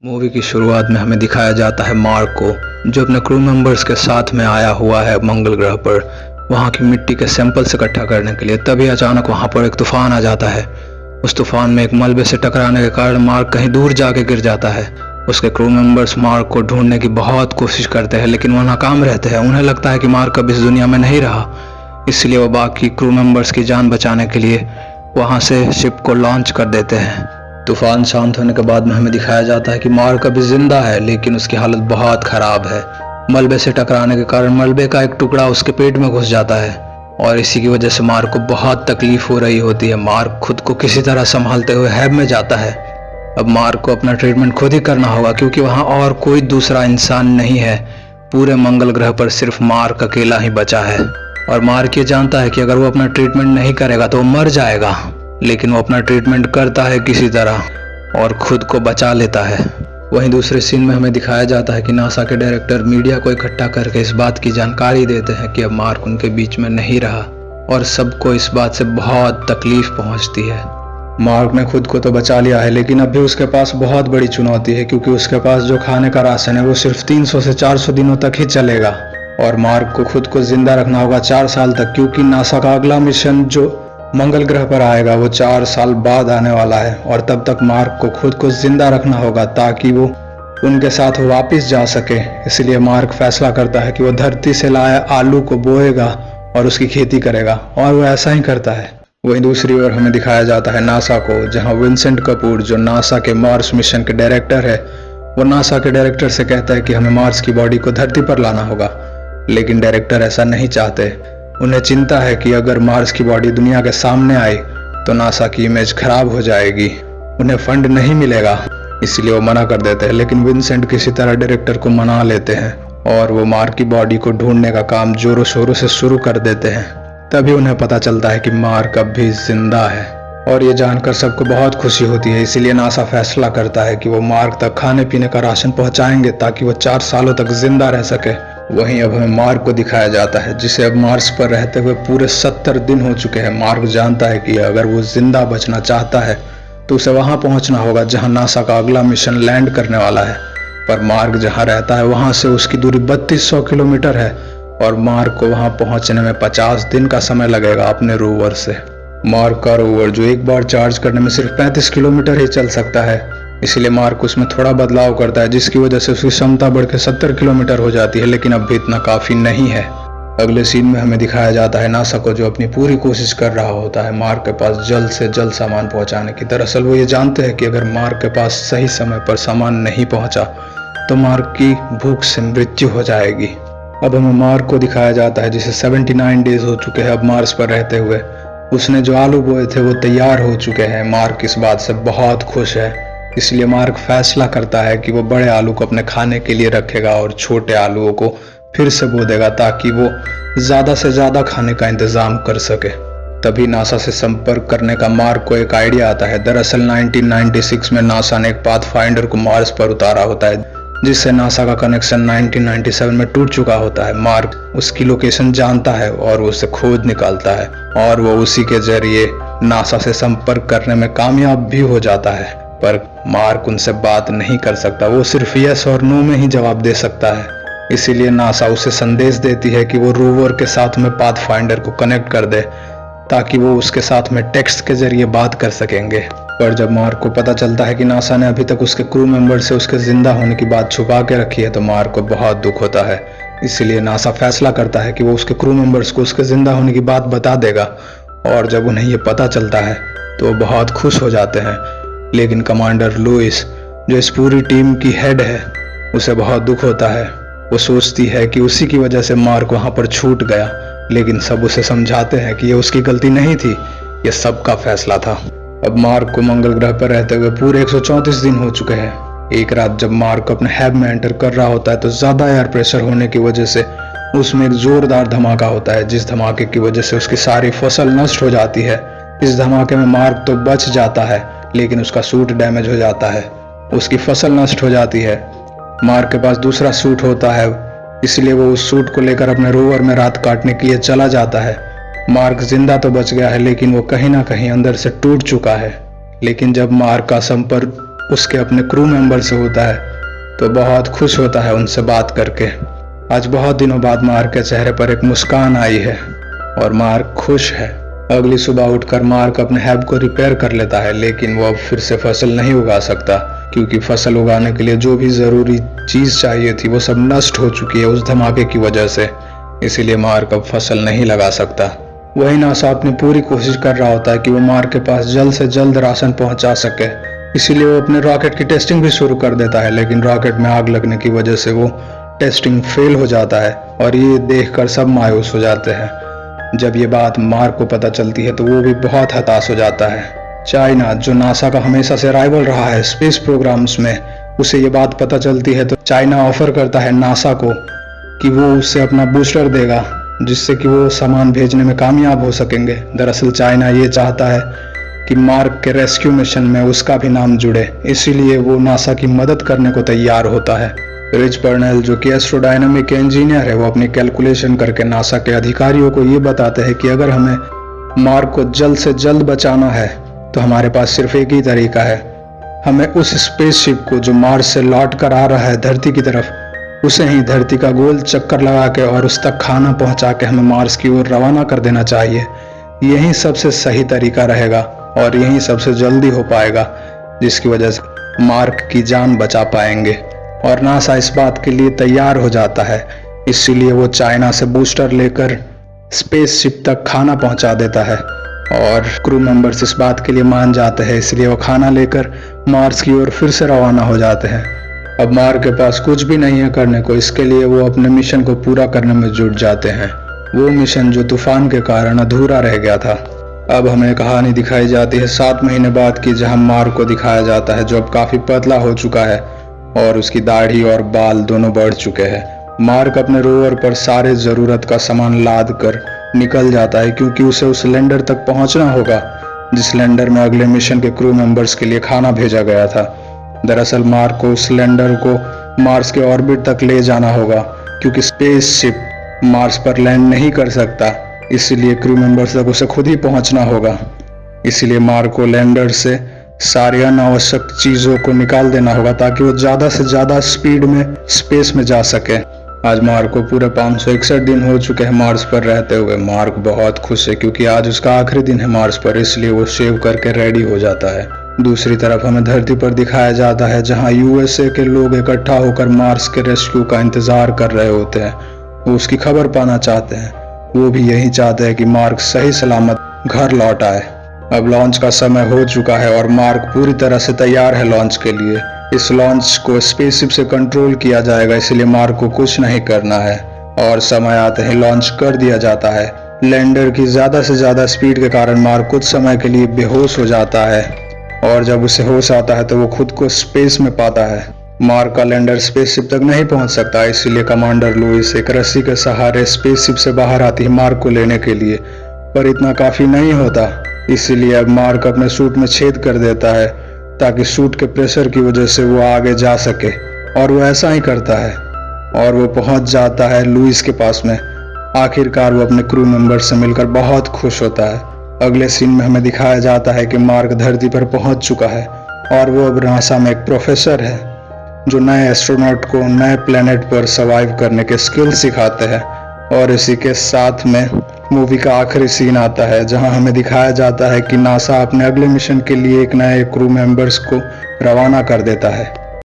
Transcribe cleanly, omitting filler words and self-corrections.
Movie की शुरुआत में हमें दिखाया जाता है मार्क को, जो अपने क्रू मेंबर्स के साथ में आया हुआ है मंगल ग्रह पर वहाँ की मिट्टी के सैंपल्स इकट्ठा करने के लिए। तभी अचानक वहाँ पर एक तूफान आ जाता है। उस तूफान में एक मलबे से टकराने के कारण मार्क कहीं दूर जाके गिर जाता है। उसके क्रू मेंबर्स मार्क को ढूंढने की बहुत कोशिश करते हैं, लेकिन वह नाकाम रहते हैं। उन्हें लगता है कि मार्क अब इस दुनिया में नहीं रहा, इसलिए वो बाकी क्रू मेंबर्स की जान बचाने के लिए वहाँ से शिप को लॉन्च कर देते हैं। तूफान शांत होने के बाद में हमें दिखाया जाता है कि मार्क अभी जिंदा है, लेकिन उसकी हालत बहुत खराब है। मलबे से टकराने के कारण मलबे का एक टुकड़ा उसके पेट में घुस जाता है और इसी की वजह से मार्क को बहुत तकलीफ हो रही होती है। मार्क खुद को किसी तरह संभालते हुए हैब में जाता है। अब मार्क को अपना ट्रीटमेंट खुद ही करना होगा, क्योंकि वहाँ और कोई दूसरा इंसान नहीं है। पूरे मंगल ग्रह पर सिर्फ मार्क अकेला ही बचा है और मार्क ये जानता है कि अगर वो अपना ट्रीटमेंट नहीं करेगा तो वो मर जाएगा। लेकिन वो अपना ट्रीटमेंट करता है किसी तरह और खुद को बचा लेता है। वहीं दूसरे सीन में हमें दिखाया जाता है कि नासा के डायरेक्टर मीडिया को इकट्ठा करके इस बात की जानकारी देते हैं कि अब मार्क उनके बीच में नहीं रहा और सबको इस बात से बहुत तकलीफ पहुंचती है। मार्क ने खुद को तो बचा लिया है, लेकिन अब भी उसके पास बहुत बड़ी चुनौती है, क्योंकि उसके पास जो खाने का राशन है वो सिर्फ 300 से 400 दिनों तक ही चलेगा और मार्क को खुद को जिंदा रखना होगा 4 साल तक, क्योंकि नासा का अगला मिशन जो मंगल ग्रह पर आएगा वो 4 साल बाद आने वाला है और तब तक मार्क को खुद को जिंदा रखना होगा ताकि वो उनके साथ वापस जा सके। इसलिए मार्क फैसला करता है कि वो धरती से लाए आलू को बोएगा और उसकी खेती करेगा और वो ऐसा ही करता है। वहीं दूसरी ओर हमें दिखाया जाता है नासा को, जहां विंसेंट कपूर जो नासा के मार्स मिशन के डायरेक्टर है, वो नासा के डायरेक्टर से कहता है कि हमें मार्स की बॉडी को धरती पर लाना होगा, लेकिन डायरेक्टर ऐसा नहीं चाहते। उन्हें चिंता है कि अगर मार्स की बॉडी दुनिया के सामने आई तो नासा की इमेज खराब हो जाएगी, उन्हें फंड नहीं मिलेगा, इसलिए वो मना कर देते हैं। लेकिन विंसेंट किसी तरह डायरेक्टर को मना लेते हैं और वो मार्क की बॉडी को ढूंढने का काम जोरों शोरों से शुरू कर देते हैं। तभी उन्हें पता चलता है कि मार्क अब भी जिंदा है और ये जानकर सबको बहुत खुशी होती है। इसीलिए नासा फैसला करता है कि वो मार्क तक खाने पीने का राशन पहुंचाएंगे ताकि वो 4 सालों तक जिंदा रह सके। वहीं अब हमें मार्क को दिखाया जाता है, जिसे अब मार्स पर रहते हुए पूरे 70 दिन हो चुके हैं। मार्क जानता है कि अगर वो जिंदा बचना चाहता है तो उसे वहां पहुंचना होगा जहां नासा का अगला मिशन लैंड करने वाला है। पर मार्क जहां रहता है वहां से उसकी दूरी 3200 किलोमीटर है और मार्क को वहां पहुंचने में 50 दिन का समय लगेगा अपने रोवर से। मार्क का रोवर जो एक बार चार्ज करने में सिर्फ 35 किलोमीटर ही चल सकता है, इसलिए मार्क उसमें थोड़ा बदलाव करता है, जिसकी वजह से उसकी क्षमता बढ़ के 70 किलोमीटर हो जाती है, लेकिन अब भी इतना काफी नहीं है। अगले सीन में हमें दिखाया जाता है नासा को, जो अपनी पूरी कोशिश कर रहा होता है मार्क के पास जल्द से जल्द सामान पहुंचाने की। दरअसल वो ये जानते हैं कि अगर मार्क के पास सही समय पर सामान नहीं पहुंचा तो मार्क की भूख से मृत्यु हो जाएगी। अब हमें मार्क को दिखाया जाता है जिसे 79 डेज हो चुके हैं अब मार्स पर रहते हुए। उसने जो आलू बोए थे वो तैयार हो चुके हैं। मार्क इस बात से बहुत खुश है, इसलिए मार्क फैसला करता है कि वो बड़े आलू को अपने खाने के लिए रखेगा और छोटे आलूओं को फिर से बो देगा ताकि वो ज्यादा से ज्यादा खाने का इंतजाम कर सके। तभी नासा से संपर्क करने का मार्क को एक आइडिया आता है। दरअसल 1996 में नासा ने एक पाथफाइंडर को मार्स पर उतारा होता है, जिससे नासा का कनेक्शन 1997 में टूट चुका होता है। मार्क उसकी लोकेशन जानता है और वो उसे खोज निकालता है और वो उसी के जरिए नासा से संपर्क करने में कामयाब भी हो जाता है। पर मार्क उनसे बात नहीं कर सकता, वो सिर्फ यस और नो में ही जवाब दे सकता है। इसीलिए नासा उसे संदेश देती है कि वो रोवर के साथ में पाथफाइंडर को कनेक्ट कर दे ताकि वो उसके साथ में टेक्स्ट के जरिए बात कर सकेंगे। पर जब मार्क को पता चलता है कि नासा ने अभी तक उसके क्रू मेंबर से उसके जिंदा होने की बात छुपा के रखी है तो मार्क को बहुत दुख होता है। इसीलिए नासा फैसला करता है कि वो उसके क्रू मेंबर्स को उसके जिंदा होने की बात बता देगा और जब उन्हें ये पता चलता है तो वो बहुत खुश हो जाते हैं। लेकिन कमांडर लुइस जो इस पूरी टीम की हेड है उसे बहुत दुख होता है। वो सोचती है कि उसी की वजह से मार्क वहां पर छूट गया, लेकिन सब उसे समझाते हैं कि ये उसकी गलती नहीं थी, ये सबका फैसला था। अब मार्क को मंगल ग्रह पर रहते हुए पूरे 134 दिन हो चुके हैं। एक रात जब मार्क अपने हैब में एंटर कर रहा होता है तो ज्यादा एयर प्रेशर होने की वजह से उसमें एक जोरदार धमाका होता है, जिस धमाके की वजह से उसकी सारी फसल नष्ट हो जाती है। इस धमाके में मार्क तो बच जाता है, लेकिन उसका सूट डैमेज हो जाता है, उसकी फसल नष्ट हो जाती है। मार्क के पास दूसरा सूट होता है, इसलिए वो उस सूट को लेकर अपने रोवर में रात काटने के लिए चला जाता है। मार्क जिंदा तो बच गया है, लेकिन वो कहीं ना कहीं अंदर से टूट चुका है। लेकिन जब मार्क का संपर्क उसके अपने क्रू मेंबर से होता है तो बहुत खुश होता है उनसे बात करके। आज बहुत दिनों बाद मार्क के चेहरे पर एक मुस्कान आई है और मार्क खुश है। अगली सुबह उठकर मार्क अपने हैब को रिपेयर कर लेता है, लेकिन वो अब फिर से फसल नहीं उगा सकता क्योंकि फसल उगाने के लिए जो भी जरूरी चीज चाहिए थी वो सब नष्ट हो चुकी है उस धमाके की वजह से। इसीलिए मार्क अब फसल नहीं लगा सकता। वही नासा अपनी पूरी कोशिश कर रहा होता है कि वो मार्क के पास जल्द से जल्द राशन पहुंचा सके। इसीलिए वो अपने रॉकेट की टेस्टिंग भी शुरू कर देता है, लेकिन रॉकेट में आग लगने की वजह से वो टेस्टिंग फेल हो जाता है और ये देखकर सब मायूस हो जाते हैं। जब ये बात मार्क को पता चलती है तो वो भी बहुत हताश हो जाता है। चाइना, जो नासा का हमेशा से राइवल रहा है स्पेस प्रोग्राम्स में, उसे ये बात पता चलती है तो चाइना ऑफर करता है नासा को कि वो उससे अपना बूस्टर देगा जिससे कि वो सामान भेजने में कामयाब हो सकेंगे। दरअसल चाइना ये चाहता है कि मार्क के रेस्क्यू मिशन में उसका भी नाम जुड़े, इसीलिए वो नासा की मदद करने को तैयार होता है। रिच पर्नेल, जो कि एस्ट्रोडायनामिक के इंजीनियर है, वो अपनी कैलकुलेशन करके नासा के अधिकारियों को ये बताते हैं कि अगर हमें मार्क को जल्द से जल्द बचाना है तो हमारे पास सिर्फ एक ही तरीका है। हमें उस स्पेसशिप को जो मार्स से लौट कर आ रहा है धरती की तरफ, उसे ही धरती का गोल चक्कर लगा के और उस तक खाना पहुंचा के हमें मार्स की ओर रवाना कर देना चाहिए। यही सबसे सही तरीका रहेगा और यही सबसे जल्दी हो पाएगा, जिसकी वजह से मार्क की जान बचा पाएंगे। और नासा इस बात के लिए तैयार हो जाता है, इसीलिए वो चाइना से बूस्टर लेकर स्पेसशिप तक खाना पहुंचा देता है और क्रू मेंबर्स इस बात के लिए मान जाते हैं, इसलिए वो खाना लेकर मार्स की ओर फिर से रवाना हो जाते हैं। अब मार्क के पास कुछ भी नहीं है करने को, इसके लिए वो अपने मिशन को पूरा करने में जुट जाते हैं, वो मिशन जो तूफान के कारण अधूरा रह गया था। अब हमें कहानी दिखाई जाती है 7 महीने बाद की, जहां मार्क को दिखाया जाता है जो अब काफी पतला हो चुका है और उसकी दाढ़ी और बाल दोनों बढ़ चुके हैं। मार्क अपने रोवर पर सारे जरूरत का सामान लाद कर निकल जाता है क्योंकि उसे उस लैंडर तक पहुंचना होगा जिस लैंडर में अगले मिशन के क्रू मेंबर्स के लिए खाना भेजा गया था। दरअसल मार्क को उस लैंडर को मार्स के ऑर्बिट तक ले जाना होगा क्योंकि स्पेसशिप मार्स पर लैंड नहीं कर सकता, इसलिए क्रू मेंबर्स तक उसे खुद ही पहुंचना होगा। इसीलिए मार्क को लैंडर से सारी अनावश्यक चीजों को निकाल देना होगा ताकि वो ज्यादा से ज्यादा स्पीड में स्पेस में जा सके। आज मार्क को पूरे 561 दिन हो चुके हैं मार्स पर रहते हुए। मार्क बहुत खुश है क्योंकि आज उसका आखिरी दिन है मार्स पर, इसलिए वो शेव करके रेडी हो जाता है। दूसरी तरफ हमें धरती पर दिखाया जाता है जहां यूएसए के लोग इकट्ठा होकर मार्स के रेस्क्यू का इंतजार कर रहे होते हैं। वो उसकी खबर पाना चाहते हैं, वो भी यही चाहते हैं कि मार्क सही सलामत घर लौट आए। अब लॉन्च का समय हो चुका है और मार्क पूरी तरह से तैयार है लॉन्च के लिए। इस लॉन्च को स्पेसशिप से कंट्रोल किया जाएगा, इसलिए मार्क को कुछ नहीं करना है और समय आते ही लॉन्च कर दिया जाता है। लैंडर की ज्यादा से ज्यादा स्पीड के कारण मार्क कुछ समय के लिए बेहोश हो जाता है और जब उसे होश आता है तो वो खुद को स्पेस में पाता है। मार्क का लैंडर स्पेसशिप तक नहीं पहुंच सकता, इसीलिए कमांडर लुइस एक रस्सी के सहारे स्पेसशिप से बाहर आती है मार्क को लेने के लिए, पर इतना काफी नहीं होता। इसीलिए अब मार्क अपने सूट में छेद कर देता है ताकि सूट के प्रेशर की वजह से वो आगे जा सके, और वो ऐसा ही करता है और वो पहुंच जाता है लुइस के पास में। आखिरकार वो अपने क्रू मेंबर से मिलकर बहुत खुश होता है। अगले सीन में हमें दिखाया जाता है कि मार्क धरती पर पहुंच चुका है और वो अब नासा में एक प्रोफेसर है जो नए एस्ट्रोनॉट को नए प्लेनेट पर सर्वाइव करने के स्किल सिखाते हैं। और इसी के साथ में मूवी का आखिरी सीन आता है जहां हमें दिखाया जाता है कि नासा अपने अगले मिशन के लिए एक नए क्रू मेंबर्स को रवाना कर देता है।